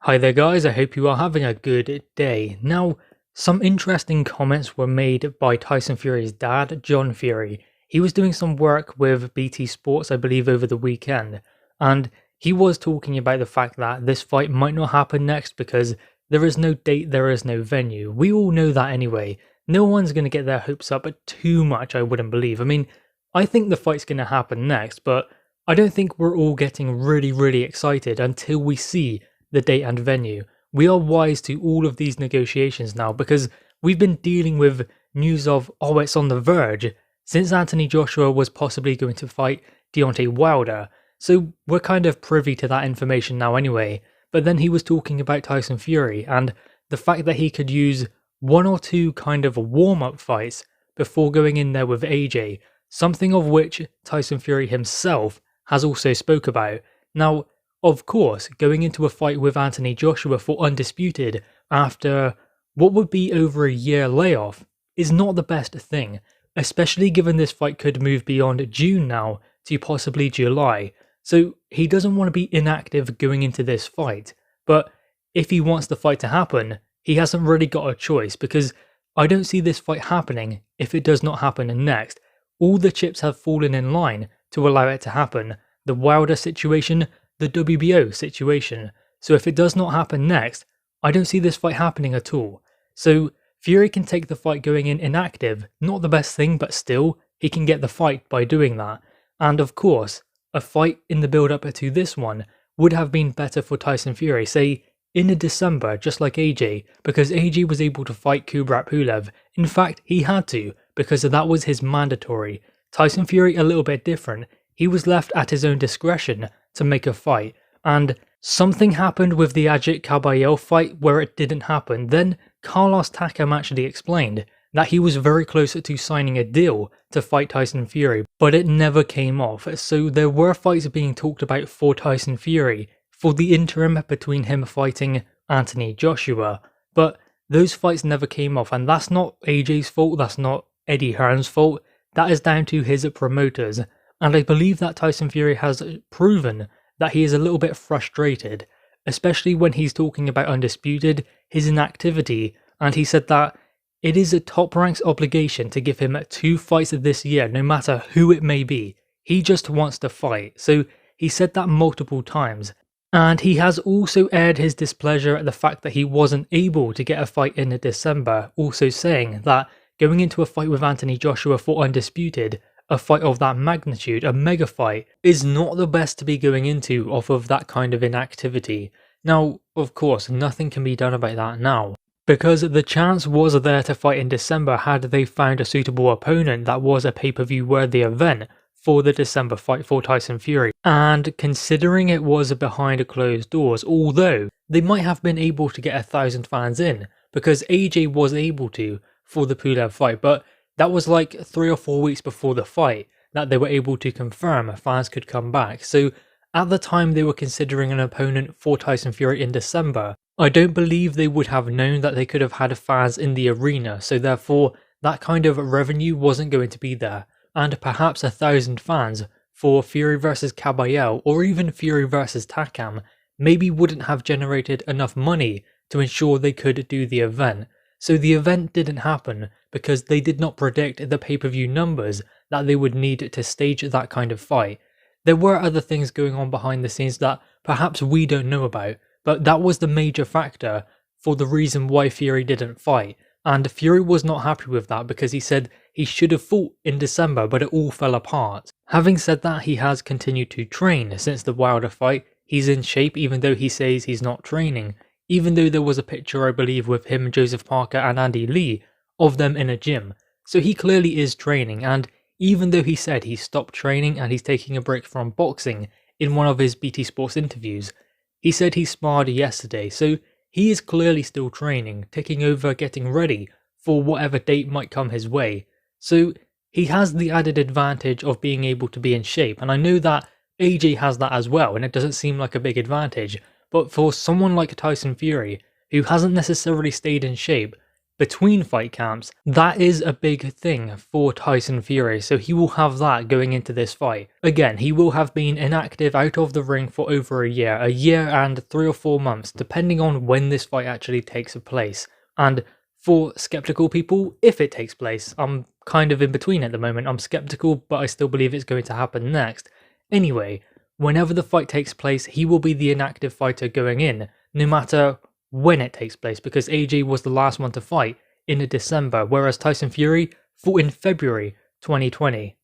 Hi there guys, I hope you are having a good day. Now, some interesting comments were made by Tyson Fury's dad, John Fury. He was doing some work with BT Sports, I believe, over the weekend, and he was talking about the fact that this fight might not happen next because there is no date, there is no venue. We all know that anyway. No one's going to get their hopes up too much, I wouldn't believe. I mean, I think the fight's going to happen next, but I don't think we're all getting really excited until we see the date and venue. We are wise to all of these negotiations now because we've been dealing with news of, oh, it's on the verge, since Anthony Joshua was possibly going to fight Deontay Wilder. So we're kind of privy to that information now anyway. But then he was talking about Tyson Fury and the fact that he could use one or two kind of warm-up fights before going in there with AJ, something of which Tyson Fury himself has also spoke about. Now, of course, going into a fight with Anthony Joshua for Undisputed after what would be over a year layoff is not the best thing, especially given this fight could move beyond June now to possibly July. So he doesn't want to be inactive going into this fight, but if he wants the fight to happen, he hasn't really got a choice because I don't see this fight happening if it does not happen next. All the chips have fallen in line to allow it to happen. The Wilder situation, the WBO situation. So if it does not happen next, I don't see this fight happening at all. So Fury can take the fight going in inactive, not the best thing, but still, he can get the fight by doing that. And of course, a fight in the build up to this one would have been better for Tyson Fury, say in December, just like AJ, because AJ was able to fight Kubrat Pulev. In fact, he had to, because that was his mandatory. Tyson Fury a little bit different. He was left at his own discretion to make a fight, and something happened with the Ajit Caballero fight where it didn't happen. Then Carlos Takam actually explained that he was very close to signing a deal to fight Tyson Fury, but it never came off. So there were fights being talked about for Tyson Fury for the interim between him fighting Anthony Joshua, but those fights never came off, and that's not AJ's fault, that's not Eddie Hearn's fault, that is down to his promoters. And I believe that Tyson Fury has proven that he is a little bit frustrated, especially when he's talking about Undisputed, his inactivity, and he said that it is a Top Rank's obligation to give him 2 fights this year, no matter who it may be. He just wants to fight, so he said that multiple times. And he has also aired his displeasure at the fact that he wasn't able to get a fight in December, also saying that going into a fight with Anthony Joshua for Undisputed, a fight of that magnitude, a mega fight, is not the best to be going into off of that kind of inactivity. Now, of course, nothing can be done about that now, because the chance was there to fight in December had they found a suitable opponent that was a pay-per-view worthy event for the December fight for Tyson Fury. And considering it was behind closed doors, although they might have been able to get 1,000 fans in, because AJ was able to for the Pulev fight, but that was like 3 or 4 weeks before the fight that they were able to confirm fans could come back. So at the time they were considering an opponent for Tyson Fury in December, I don't believe they would have known that they could have had fans in the arena, so therefore that kind of revenue wasn't going to be there. And perhaps 1,000 fans for Fury versus Caballero or even Fury versus Takam maybe wouldn't have generated enough money to ensure they could do the event. So the event didn't happen because they did not predict the pay-per-view numbers that they would need to stage that kind of fight. There were other things going on behind the scenes that perhaps we don't know about, but that was the major factor for the reason why Fury didn't fight. And Fury was not happy with that because he said he should have fought in December, but it all fell apart. Having said that, he has continued to train since the Wilder fight. He's in shape even though he says he's not training. Even though there was a picture, I believe, with him, Joseph Parker and Andy Lee of them in a gym. So he clearly is training, and even though he said he stopped training and he's taking a break from boxing in one of his BT Sports interviews, he said he sparred yesterday, so he is clearly still training, taking over, getting ready for whatever date might come his way. So he has the added advantage of being able to be in shape, and I know that AJ has that as well, and it doesn't seem like a big advantage. But for someone like Tyson Fury, who hasn't necessarily stayed in shape, between fight camps, that is a big thing for Tyson Fury, so he will have that going into this fight. Again, he will have been inactive out of the ring for over a year and 3 or 4 months, depending on when this fight actually takes place. And for skeptical people, if it takes place, I'm kind of in between at the moment. I'm skeptical, but I still believe it's going to happen next. Anyway, whenever the fight takes place, he will be the inactive fighter going in, no matter when it takes place, because AJ was the last one to fight in December, whereas Tyson Fury fought in February 2020.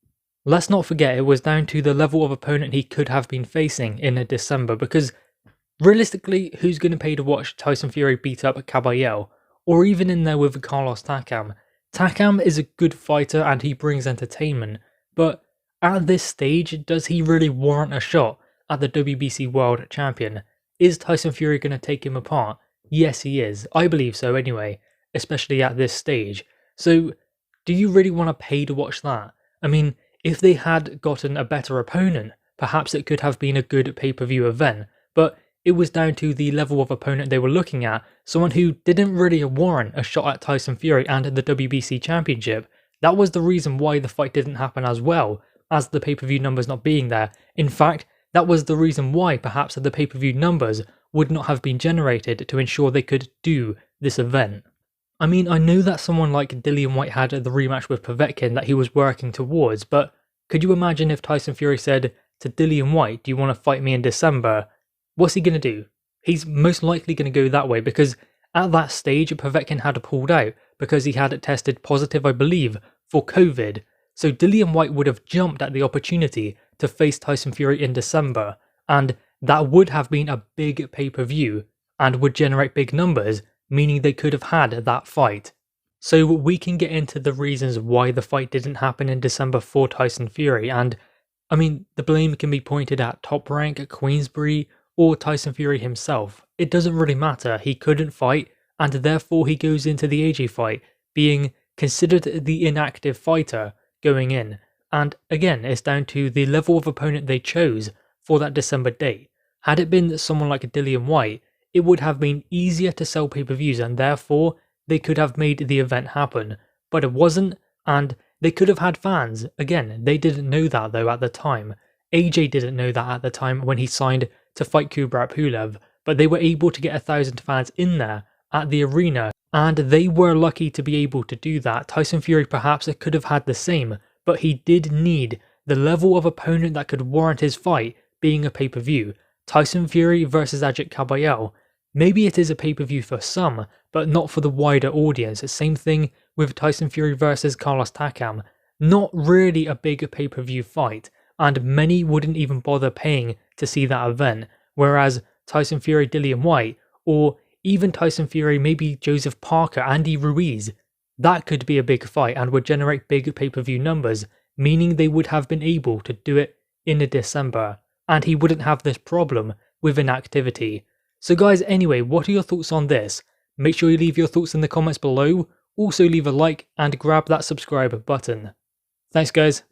Let's not forget it was down to the level of opponent he could have been facing in December, because realistically, who's going to pay to watch Tyson Fury beat up Caballero, or even in there with Carlos Takam? Takam is a good fighter and he brings entertainment, but at this stage, does he really warrant a shot at the WBC World Champion? Is Tyson Fury going to take him apart? Yes, he is. I believe so anyway, especially at this stage. So, do you really want to pay to watch that? I mean, if they had gotten a better opponent, perhaps it could have been a good pay-per-view event, but it was down to the level of opponent they were looking at, someone who didn't really warrant a shot at Tyson Fury and the WBC Championship. That was the reason why the fight didn't happen as well as the pay-per-view numbers not being there. In fact, that was the reason why perhaps the pay-per-view numbers would not have been generated to ensure they could do this event. I mean, I know that someone like Dillian Whyte had the rematch with Povetkin that he was working towards, but could you imagine if Tyson Fury said to Dillian Whyte, do you want to fight me in December? What's he going to do? He's most likely going to go that way, because at that stage Povetkin had pulled out because he had tested positive, I believe, for COVID. So Dillian Whyte would have jumped at the opportunity to face Tyson Fury in December, and that would have been a big pay-per-view and would generate big numbers, meaning they could have had that fight. So we can get into the reasons why the fight didn't happen in December for Tyson Fury, and I mean, the blame can be pointed at Top Rank, Queensbury, or Tyson Fury himself. It doesn't really matter, he couldn't fight, and therefore he goes into the AJ fight being considered the inactive fighter going in. And again, it's down to the level of opponent they chose for that December date. Had it been someone like Dillian Whyte, it would have been easier to sell pay-per-views and therefore they could have made the event happen. But it wasn't, and they could have had fans. Again, they didn't know that though at the time. AJ didn't know that at the time when he signed to fight Kubrat Pulev, but they were able to get 1,000 fans in there at the arena, and they were lucky to be able to do that. Tyson Fury perhaps could have had the same, but he did need the level of opponent that could warrant his fight being a pay-per-view. Tyson Fury versus Ajit Caballero. Maybe it is a pay-per-view for some, but not for the wider audience. Same thing with Tyson Fury versus Carlos Takam. Not really a big pay-per-view fight, and many wouldn't even bother paying to see that event, whereas Tyson Fury, Dillian Whyte, or even Tyson Fury, maybe Joseph Parker, Andy Ruiz, that could be a big fight and would generate big pay-per-view numbers, meaning they would have been able to do it in December, and he wouldn't have this problem with inactivity. So guys, anyway, what are your thoughts on this? Make sure you leave your thoughts in the comments below, also leave a like and grab that subscribe button. Thanks guys.